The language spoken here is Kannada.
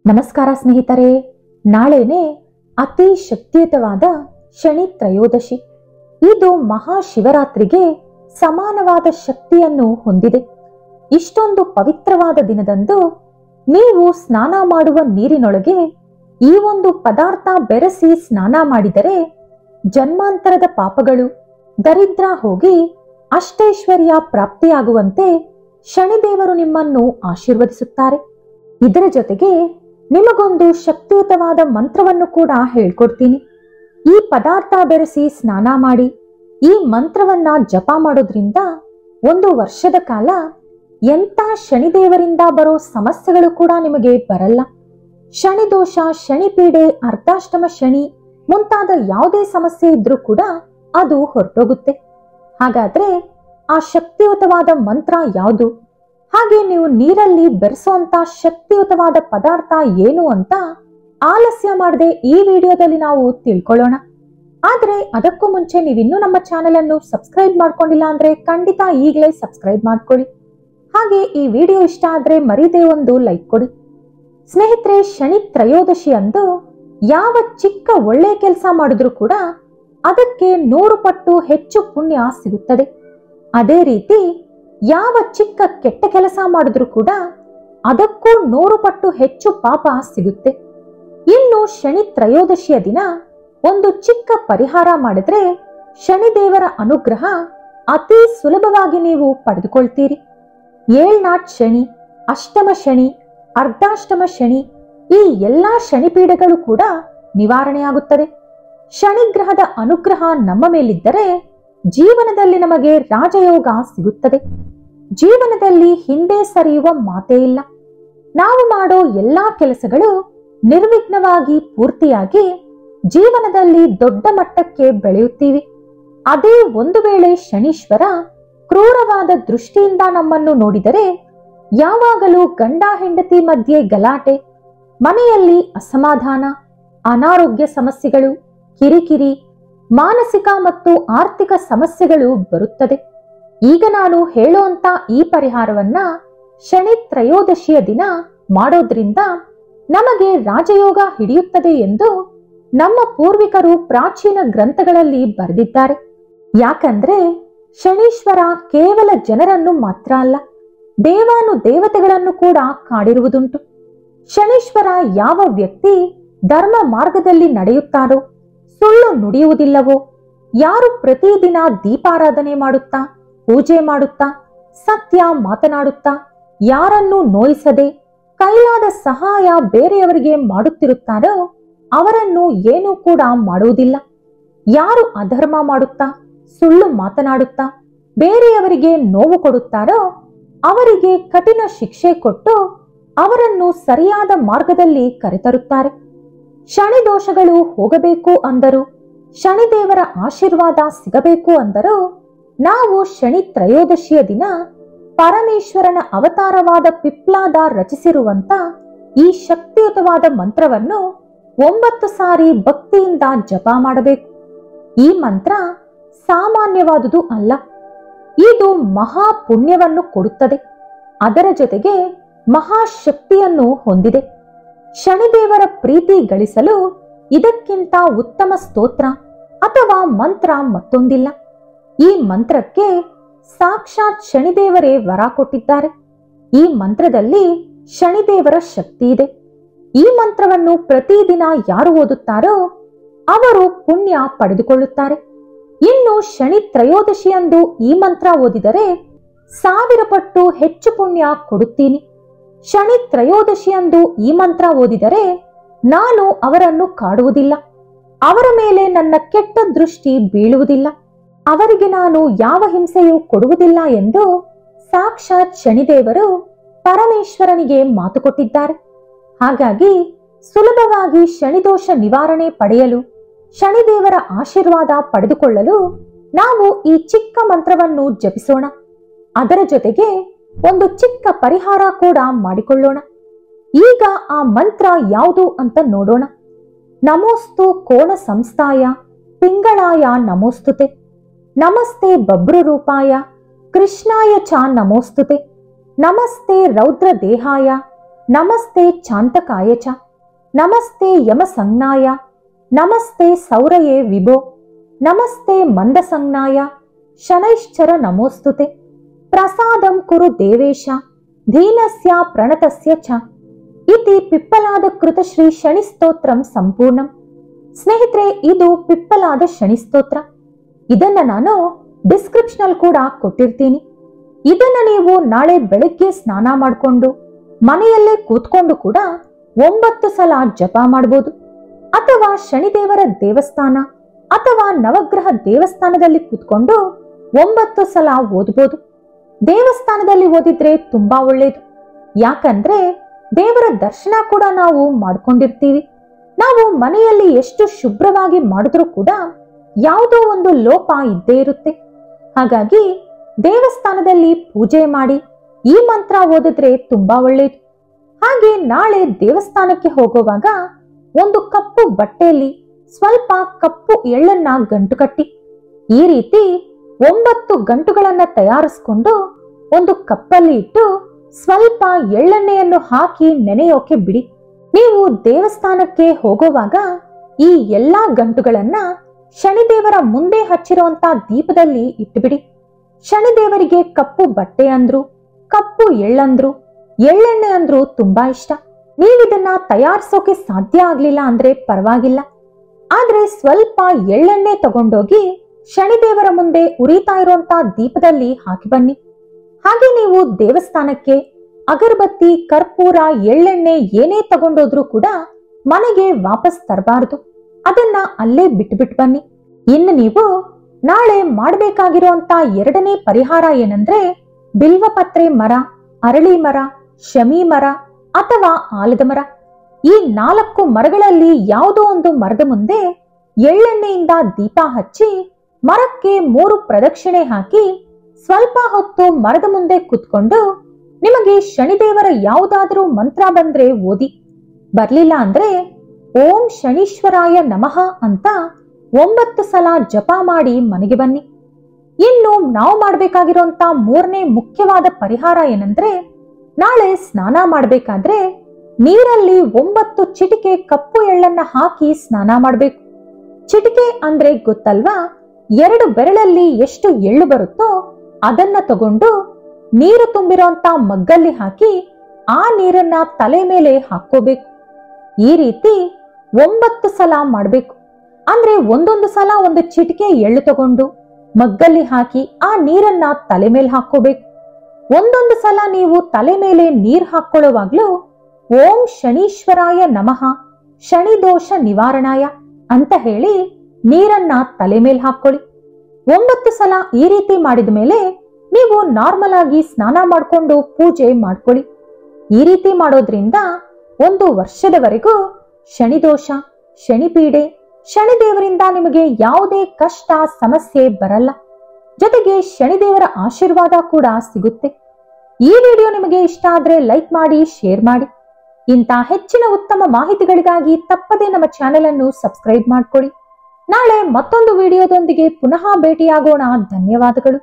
ನಮಸ್ಕಾರ ಸ್ನೇಹಿತರೆ, ನಾಳೆನೆ ಅತಿ ಶಕ್ತಿಯುತವಾದ ಶನಿ ತ್ರಯೋದಶಿ. ಇದು ಮಹಾಶಿವರಾತ್ರಿಗೆ ಸಮಾನವಾದ ಶಕ್ತಿಯನ್ನು ಹೊಂದಿದೆ. ಇಷ್ಟೊಂದು ಪವಿತ್ರವಾದ ದಿನದಂದು ನೀವು ಸ್ನಾನ ಮಾಡುವ ನೀರಿನೊಳಗೆ ಈ ಒಂದು ಪದಾರ್ಥ ಬೆರೆಸಿ ಸ್ನಾನ ಮಾಡಿದರೆ ಜನ್ಮಾಂತರದ ಪಾಪಗಳು, ದರಿದ್ರ ಹೋಗಿ ಅಷ್ಟೈಶ್ವರ್ಯ ಪ್ರಾಪ್ತಿಯಾಗುವಂತೆ ಶನಿದೇವರು ನಿಮ್ಮನ್ನು ಆಶೀರ್ವದಿಸುತ್ತಾರೆ. ಇದರ ಜೊತೆಗೆ ನಿಮಗೊಂದು ಶಕ್ತಿಯುತವಾದ ಮಂತ್ರವನ್ನು ಕೂಡ ಹೇಳ್ಕೊಡ್ತೀನಿ. ಈ ಪದಾರ್ಥ ಬೆರೆಸಿ ಸ್ನಾನ ಮಾಡಿ ಈ ಮಂತ್ರವನ್ನ ಜಪ ಮಾಡೋದ್ರಿಂದ 1 ವರ್ಷದ ಕಾಲ ಎಂಥ ಶನಿದೇವರಿಂದ ಬರೋ ಸಮಸ್ಯೆಗಳು ಕೂಡ ನಿಮಗೆ ಬರಲ್ಲ. ಶನಿ ದೋಷ, ಶನಿ ಪೀಡೆ, ಅರ್ಧಾಷ್ಟಮ ಶನಿ ಮುಂತಾದ ಯಾವುದೇ ಸಮಸ್ಯೆ ಇದ್ರೂ ಕೂಡ ಅದು ಹೊರಟೋಗುತ್ತೆ. ಹಾಗಾದ್ರೆ ಆ ಶಕ್ತಿಯುತವಾದ ಮಂತ್ರ ಯಾವುದು, ಹಾಗೆ ನೀವು ನೀರಲ್ಲಿ ಬೆರೆಸುವಂತ ಶಕ್ತಿಯುತವಾದ ಪದಾರ್ಥ ಏನು ಅಂತ ಆಲಸ್ಯ ಮಾಡದೆ ಈ ವಿಡಿಯೋದಲ್ಲಿ ನಾವು ತಿಳ್ಕೊಳ್ಳೋಣ. ಆದ್ರೆ ಅದಕ್ಕೂ ಮುಂಚೆ ನೀವಿನ್ನೂ ನಮ್ಮ ಚಾನೆಲ್ ಅನ್ನು ಸಬ್ಸ್ಕ್ರೈಬ್ ಮಾಡ್ಕೊಂಡಿಲ್ಲ ಅಂದ್ರೆ ಖಂಡಿತ ಈಗಲೇ ಸಬ್ಸ್ಕ್ರೈಬ್ ಮಾಡ್ಕೊಳ್ಳಿ. ಹಾಗೆ ಈ ವಿಡಿಯೋ ಇಷ್ಟ ಆದ್ರೆ ಮರೀದೆ ಒಂದು ಲೈಕ್ ಕೊಡಿ. ಸ್ನೇಹಿತರೆ, ಶನಿ ತ್ರಯೋದಶಿ ಅಂದು ಯಾವ ಚಿಕ್ಕ ಒಳ್ಳೆ ಕೆಲಸ ಮಾಡಿದ್ರೂ ಕೂಡ ಅದಕ್ಕೆ 100 ಪಟ್ಟು ಹೆಚ್ಚು ಪುಣ್ಯ ಸಿಗುತ್ತದೆ. ಅದೇ ರೀತಿ ಯಾವ ಚಿಕ್ಕ ಕೆಟ್ಟ ಕೆಲಸ ಮಾಡಿದ್ರೂ ಕೂಡ ಅದಕ್ಕೂ 100 ಪಟ್ಟು ಹೆಚ್ಚು ಪಾಪ ಸಿಗುತ್ತೆ. ಇನ್ನು ಶನಿ ತ್ರಯೋದಶಿಯ ದಿನ ಒಂದು ಚಿಕ್ಕ ಪರಿಹಾರ ಮಾಡಿದ್ರೆ ಶನಿದೇವರ ಅನುಗ್ರಹ ಅತಿ ಸುಲಭವಾಗಿ ನೀವು ಪಡೆದುಕೊಳ್ತೀರಿ. ಏಳ್ನಾಟ್ ಶನಿ, ಅಷ್ಟಮ ಶನಿ, ಅರ್ಧಾಷ್ಟಮ ಶನಿ, ಈ ಎಲ್ಲಾ ಶನಿಪೀಡೆಗಳು ಕೂಡ ನಿವಾರಣೆಯಾಗುತ್ತದೆ. ಶನಿಗ್ರಹದ ಅನುಗ್ರಹ ನಮ್ಮ ಮೇಲಿದ್ದರೆ ಜೀವನದಲ್ಲಿ ನಮಗೆ ರಾಜಯೋಗ ಸಿಗುತ್ತದೆ. ಜೀವನದಲ್ಲಿ ಹಿಂದೆ ಸರಿಯುವ ಮಾತೇ ಇಲ್ಲ. ನಾವು ಮಾಡೋ ಎಲ್ಲಾ ಕೆಲಸಗಳು ನಿರ್ವಿಘ್ನವಾಗಿ ಪೂರ್ತಿಯಾಗಿ ಜೀವನದಲ್ಲಿ ದೊಡ್ಡ ಮಟ್ಟಕ್ಕೆ ಬೆಳೆಯುತ್ತೀವಿ. ಅದೇ ಒಂದು ವೇಳೆ ಶನೀಶ್ವರ ಕ್ರೂರವಾದ ದೃಷ್ಟಿಯಿಂದ ನಮ್ಮನ್ನು ನೋಡಿದರೆ ಯಾವಾಗಲೂ ಗಂಡ ಹೆಂಡತಿ ಮಧ್ಯೆ ಗಲಾಟೆ, ಮನೆಯಲ್ಲಿ ಅಸಮಾಧಾನ, ಅನಾರೋಗ್ಯ ಸಮಸ್ಯೆಗಳು, ಕಿರಿಕಿರಿ, ಮಾನಸಿಕ ಮತ್ತು ಆರ್ಥಿಕ ಸಮಸ್ಯೆಗಳು ಬರುತ್ತದೆ. ಈಗ ನಾನು ಹೇಳುವಂತ ಈ ಪರಿಹಾರವನ್ನ ಶನಿ ತ್ರಯೋದಶಿಯ ದಿನ ಮಾಡೋದ್ರಿಂದ ನಮಗೆ ರಾಜಯೋಗ ಹಿಡಿಯುತ್ತದೆ ಎಂದು ನಮ್ಮ ಪೂರ್ವಿಕರು ಪ್ರಾಚೀನ ಗ್ರಂಥಗಳಲ್ಲಿ ಬರೆದಿದ್ದಾರೆ. ಯಾಕಂದ್ರೆ ಶನೀಶ್ವರ ಕೇವಲ ಜನರನ್ನು ಮಾತ್ರ ಅಲ್ಲ, ದೇವಾನು ದೇವತೆಗಳನ್ನು ಕೂಡ ಕಾಡಿರುವುದುಂಟು. ಶನೀಶ್ವರ ಯಾವ ವ್ಯಕ್ತಿ ಧರ್ಮ ಮಾರ್ಗದಲ್ಲಿ ನಡೆಯುತ್ತಾರೋ, ಸುಳ್ಳು ನುಡಿಯುವುದಿಲ್ಲವೋ, ಯಾರು ಪ್ರತಿದಿನ ದೀಪಾರಾಧನೆ ಮಾಡುತ್ತಾ, ಪೂಜೆ ಮಾಡುತ್ತಾ, ಸತ್ಯ ಮಾತನಾಡುತ್ತಾ, ಯಾರನ್ನೂ ನೋಯಿಸದೆ ಕೈಲಾದ ಸಹಾಯ ಬೇರೆಯವರಿಗೆ ಮಾಡುತ್ತಿರುತ್ತಾರೋ ಅವರನ್ನು ಏನೂ ಕೂಡ ಮಾಡುವುದಿಲ್ಲ. ಯಾರು ಅಧರ್ಮ ಮಾಡುತ್ತಾ, ಸುಳ್ಳು ಮಾತನಾಡುತ್ತಾ ಬೇರೆಯವರಿಗೆ ನೋವು ಕೊಡುತ್ತಾರೋ ಅವರಿಗೆ ಕಠಿಣ ಶಿಕ್ಷೆ ಕೊಟ್ಟು ಅವರನ್ನು ಸರಿಯಾದ ಮಾರ್ಗದಲ್ಲಿ ಕರೆತರುತ್ತಾರೆ. ಶನಿ ದೋಷಗಳು ಹೋಗಬೇಕು ಅಂದರು, ಶನಿದೇವರ ಆಶೀರ್ವಾದ ಸಿಗಬೇಕು ಅಂದರು ನಾವು ಸಾನಿ ತ್ರಯೋದಶಿಯ ದಿನ ಪರಮೇಶ್ವರನ ಅವತಾರವಾದ ಪಿಪ್ಲಾದ ರಚಿಸಿರುವಂತ ಈ ಶಕ್ತಿಯುತವಾದ ಮಂತ್ರವನ್ನು 9 ಸಾರಿ ಭಕ್ತಿಯಿಂದ ಜಪ ಮಾಡಬೇಕು. ಈ ಮಂತ್ರ ಸಾಮಾನ್ಯವಾದುದು ಅಲ್ಲ, ಇದು ಮಹಾ ಪುಣ್ಯವನ್ನು ಕೊಡುತ್ತದೆ. ಅದರ ಜೊತೆಗೆ ಮಹಾಶಕ್ತಿಯನ್ನು ಹೊಂದಿದೆ. ಶನಿದೇವರ ಪ್ರೀತಿ ಗಳಿಸಲು ಇದಕ್ಕಿಂತ ಉತ್ತಮ ಸ್ತೋತ್ರ ಅಥವಾ ಮಂತ್ರ ಮತ್ತೊಂದಿಲ್ಲ. ಈ ಮಂತ್ರಕ್ಕೆ ಸಾಕ್ಷಾತ್ ಶನಿದೇವರೇ ವರ ಕೊಟ್ಟಿದ್ದಾರೆ. ಈ ಮಂತ್ರದಲ್ಲಿ ಶನಿದೇವರ ಶಕ್ತಿ ಇದೆ. ಈ ಮಂತ್ರವನ್ನು ಪ್ರತಿದಿನ ಯಾರು ಓದುತ್ತಾರೋ ಅವರು ಪುಣ್ಯ ಪಡೆದುಕೊಳ್ಳುತ್ತಾರೆ. ಇನ್ನು ಶನಿ ತ್ರಯೋದಶಿಯಂದು ಈ ಮಂತ್ರ ಓದಿದರೆ 1000 ಪಟ್ಟು ಹೆಚ್ಚು ಪುಣ್ಯ ಕೊಡುತ್ತೀನಿ. ಶನಿ ತ್ರಯೋದಶಿಯಂದು ಈ ಮಂತ್ರ ಓದಿದರೆ ನಾನು ಅವರನ್ನು ಕಾಡುವುದಿಲ್ಲ, ಅವರ ಮೇಲೆ ನನ್ನ ಕೆಟ್ಟ ದೃಷ್ಟಿ ಬೀಳುವುದಿಲ್ಲ, ಅವರಿಗೆ ನಾನು ಯಾವ ಹಿಂಸೆಯೂ ಕೊಡುವುದಿಲ್ಲ ಎಂದು ಸಾಕ್ಷಾತ್ ಶನಿದೇವರು ಪರಮೇಶ್ವರನಿಗೆ ಮಾತು ಕೊಟ್ಟಿದ್ದಾರೆ. ಹಾಗಾಗಿ ಸುಲಭವಾಗಿ ಶನಿದೋಷ ನಿವಾರಣೆ ಪಡೆಯಲು, ಶನಿದೇವರ ಆಶೀರ್ವಾದ ಪಡೆದುಕೊಳ್ಳಲು ನಾವು ಈ ಚಿಕ್ಕ ಮಂತ್ರವನ್ನು ಜಪಿಸೋಣ. ಅದರ ಜೊತೆಗೆ ಒಂದು ಚಿಕ್ಕ ಪರಿಹಾರ ಕೂಡ ಮಾಡಿಕೊಳ್ಳೋಣ. ಈಗ ಆ ಮಂತ್ರ ಯಾವುದು ಅಂತ ನೋಡೋಣ. ನಮೋಸ್ತು ಕೋಣ ಸಂಸ್ಥಾಯ ಪಿಂಗಳಾಯ ನಮೋಸ್ತುತೆ, ನಮಸ್ತೆ ಬಭ್ರರೂಪಾಯ ಕೃಷ್ಣಾಯ ಚ ನಮೋಸ್ತುತೆ, ನಮಸ್ತೆ ರೌದ್ರ ದೇಹಾಯ ನಮಸ್ತೆ ಚಾಂತಕಾಯ ಚ ನಮಸ್ತೆ ಯಮಸಂಜ್ಞಾಯ ನಮಸ್ತೆ ಸೌರಯೇ ವಿಭೋ ನಮಸ್ತೆ ಮಂದಸಂಜ್ಞಾಯ ಶನೈಶ್ಚರ ನಮೋಸ್ತುತೆ ಪ್ರಸಾದಂ ಕುರು ದೇವೇಶ ಧೀನಸ್ಯ ಪ್ರಣತಸ್ಯ ಚ ಇತಿ ಪಿಪ್ಪಲಾದ ಕೃತ ಶ್ರೀ ಶನಿ ಸ್ತೋತ್ರಂ ಸಂಪೂರ್ಣಂ. ಸ್ನೇಹಿತರೆ, ಇದು ಪಿಪ್ಪಲಾದ ಶನಿ ಸ್ತೋತ್ರ. ಇದನ್ನ ನಾನು ಡಿಸ್ಕ್ರಿಪ್ಷನ್ ಕೂಡ ಕೊಟ್ಟಿರ್ತೀನಿ. ಇದನ್ನ ನೀವು ನಾಳೆ ಬೆಳಗ್ಗೆ ಸ್ನಾನ ಮಾಡಿಕೊಂಡು ಮನೆಯಲ್ಲೇ ಕೂತ್ಕೊಂಡು ಕೂಡ 9 ಸಲ ಜಪ ಮಾಡಬಹುದು. ಅಥವಾ ಶನಿದೇವರ ದೇವಸ್ಥಾನ ಅಥವಾ ನವಗ್ರಹ ದೇವಸ್ಥಾನದಲ್ಲಿ ಕೂತ್ಕೊಂಡು 9 ಸಲ ಓದಬಹುದು. ದೇವಸ್ಥಾನದಲ್ಲಿ ಓದಿದ್ರೆ ತುಂಬಾ ಒಳ್ಳೇದು. ಯಾಕಂದ್ರೆ ದೇವರ ದರ್ಶನ ಕೂಡ ನಾವು ಮಾಡ್ಕೊಂಡಿರ್ತೀವಿ. ನಾವು ಮನೆಯಲ್ಲಿ ಎಷ್ಟು ಶುಭ್ರವಾಗಿ ಮಾಡಿದ್ರೂ ಕೂಡ ಯಾವುದೋ ಒಂದು ಲೋಪ ಇದ್ದೇ ಇರುತ್ತೆ. ಹಾಗಾಗಿ ದೇವಸ್ಥಾನದಲ್ಲಿ ಪೂಜೆ ಮಾಡಿ ಈ ಮಂತ್ರ ಓದಿದ್ರೆ ತುಂಬಾ ಒಳ್ಳೇದು. ಹಾಗೆ ನಾಳೆ ದೇವಸ್ಥಾನಕ್ಕೆ ಹೋಗುವಾಗ ಒಂದು ಕಪ್ಪು ಬಟ್ಟೆಯಲ್ಲಿ ಸ್ವಲ್ಪ ಕಪ್ಪು ಎಳ್ಳನ್ನ ಗಂಟು ಕಟ್ಟಿ, ಈ ರೀತಿ 9 ಗಂಟುಗಳನ್ನ ತಯಾರಿಸಿಕೊಂಡು ಒಂದು ಕಪ್ಪಲ್ಲಿ ಇಟ್ಟು ಸ್ವಲ್ಪ ಎಳ್ಳೆಣ್ಣೆಯನ್ನು ಹಾಕಿ ನೆನೆಯೋಕೆ ಬಿಡಿ. ನೀವು ದೇವಸ್ಥಾನಕ್ಕೆ ಹೋಗುವಾಗ ಈ ಎಲ್ಲಾ ಗಂಟುಗಳನ್ನ ಶನಿದೇವರ ಮುಂದೆ ಹಚ್ಚಿರುವಂತ ದೀಪದಲ್ಲಿ ಇಟ್ಟುಬಿಡಿ. ಶನಿದೇವರಿಗೆ ಕಪ್ಪು ಬಟ್ಟೆ ಅಂದ್ರು, ಕಪ್ಪು ಎಳ್ಳಂದ್ರು, ಎಳ್ಳೆಣ್ಣೆ ಅಂದ್ರು ತುಂಬಾ ಇಷ್ಟ. ನೀವಿದನ್ನ ತಯಾರಿಸೋಕೆ ಸಾಧ್ಯ ಆಗ್ಲಿಲ್ಲ ಅಂದ್ರೆ ಪರವಾಗಿಲ್ಲ, ಆದ್ರೆ ಸ್ವಲ್ಪ ಎಳ್ಳೆಣ್ಣೆ ತಗೊಂಡೋಗಿ ಶನಿದೇವರ ಮುಂದೆ ಉರಿತಾ ಇರುವಂತ ದೀಪದಲ್ಲಿ ಹಾಕಿ ಬನ್ನಿ. ಹಾಗೆ ನೀವು ದೇವಸ್ಥಾನಕ್ಕೆ ಅಗರಬತ್ತಿ, ಕರ್ಪೂರ, ಎಳ್ಳೆಣ್ಣೆ ಏನೇ ತಗೊಂಡೋದ್ರೂ ಕೂಡ ಮನೆಗೆ ವಾಪಸ್ ತರಬಾರದು. ಅದನ್ನ ಅಲ್ಲೇ ಬಿಟ್ಟು ಬನ್ನಿ. ಇನ್ನು ನೀವು ನಾಳೆ ಮಾಡಬೇಕಾಗಿರುವಂತ 2ನೇ ಪರಿಹಾರ ಏನಂದ್ರೆ ಬಿಲ್ವಪತ್ರೆ ಮರ, ಅರಳಿ ಮರ, ಶಮಿ ಮರ ಅಥವಾ ಆಲದ ಮರ. ಈ 4 ಮರಗಳಲ್ಲಿ ಯಾವುದೋ ಒಂದು ಮರದ ಮುಂದೆ ಎಳ್ಳೆಣ್ಣೆಯಿಂದ ದೀಪ ಹಚ್ಚಿ ಮರಕ್ಕೆ 3 ಪ್ರದಕ್ಷಿಣೆ ಹಾಕಿ ಸ್ವಲ್ಪ ಹೊತ್ತು ಮರದ ಮುಂದೆ ಕೂತ್ಕೊಂಡು ನಿಮಗೆ ಶನಿದೇವರ ಯಾವುದಾದ್ರೂ ಮಂತ್ರ ಬಂದ್ರೆ ಓದಿ, ಬರ್ಲಿಲ್ಲ ಅಂದ್ರೆ ಓಂ ಶನೀಶ್ವರಾಯ ನಮಃ ಅಂತ 9 ಸಲ ಜಪ ಮಾಡಿ ಮನೆಗೆ ಬನ್ನಿ. ಇನ್ನು ನಾವು ಮಾಡಬೇಕಾಗಿರುವಂತ 3ನೇ ಮುಖ್ಯವಾದ ಪರಿಹಾರ ಏನಂದ್ರೆ ನಾಳೆ ಸ್ನಾನ ಮಾಡಬೇಕಾದ್ರೆ ನೀರಲ್ಲಿ 9 ಚಿಟಿಕೆ ಕಪ್ಪು ಎಳ್ಳನ್ನ ಹಾಕಿ ಸ್ನಾನ ಮಾಡಬೇಕು. ಚಿಟಿಕೆ ಅಂದ್ರೆ ಗೊತ್ತಲ್ವಾ? 2 ಬೆರಳಲ್ಲಿ ಎಷ್ಟು ಎಳ್ಳು ಬರುತ್ತೋ ಅದನ್ನ ತಗೊಂಡು ನೀರು ತುಂಬಿರೋಂತ ಮಗ್ಗಲ್ಲಿ ಹಾಕಿ ಆ ನೀರನ್ನ ತಲೆ ಮೇಲೆ ಹಾಕೋಬೇಕು. ಈ ರೀತಿ 9 ಸಲ ಮಾಡಬೇಕು. ಅಂದ್ರೆ ಒಂದೊಂದು ಸಲ ಒಂದು ಚಿಟಿಕೆ ಎಳ್ಳು ತಗೊಂಡು ಮಗ್ಗಲ್ಲಿ ಹಾಕಿ ಆ ನೀರನ್ನ ತಲೆ ಮೇಲೆ ಹಾಕೋಬೇಕು. ಒಂದೊಂದು ಸಲ ನೀವು ತಲೆ ಮೇಲೆ ನೀರ್ ಹಾಕೊಳ್ಳುವಾಗ್ಲೂ ಓಂ ಶನೀಶ್ವರಾಯ ನಮಃ ಶನಿ ದೋಷ ನಿವಾರಣಾಯ ಅಂತ ಹೇಳಿ ನೀರನ್ನ ತಲೆ ಮೇಲೆ ಹಾಕೊಳ್ಳಿ. 9 ಸಲ ಈ ರೀತಿ ಮಾಡಿದ ಮೇಲೆ ನೀವು ನಾರ್ಮಲ್ ಆಗಿ ಸ್ನಾನ ಮಾಡಿಕೊಂಡು ಪೂಜೆ ಮಾಡ್ಕೊಳ್ಳಿ. ಈ ರೀತಿ ಮಾಡೋದ್ರಿಂದ 1 ವರ್ಷದವರೆಗೂ ಶನಿದೋಷ, ಶನಿಪೀಡೆ, ಶನಿದೇವರಿಂದ ನಿಮಗೆ ಯಾವುದೇ ಕಷ್ಟ ಸಮಸ್ಯೆ ಬರಲ್ಲ. ಜೊತೆಗೆ ಶನಿದೇವರ ಆಶೀರ್ವಾದ ಕೂಡ ಸಿಗುತ್ತೆ. ಈ ವಿಡಿಯೋ ನಿಮಗೆ ಇಷ್ಟ ಆದ್ರೆ ಲೈಕ್ ಮಾಡಿ, ಶೇರ್ ಮಾಡಿ. ಇಂಥ ಹೆಚ್ಚಿನ ಉತ್ತಮ ಮಾಹಿತಿಗಳಿಗಾಗಿ ತಪ್ಪದೇ ನಮ್ಮ ಚಾನೆಲ್ ಅನ್ನು ಸಬ್ಸ್ಕ್ರೈಬ್ ಮಾಡ್ಕೊಳ್ಳಿ. ನಾಳೆ ಮತ್ತೊಂದು ವಿಡಿಯೋದೊಂದಿಗೆ ಪುನಃ ಭೇಟಿಯಾಗೋಣ. ಧನ್ಯವಾದಗಳು.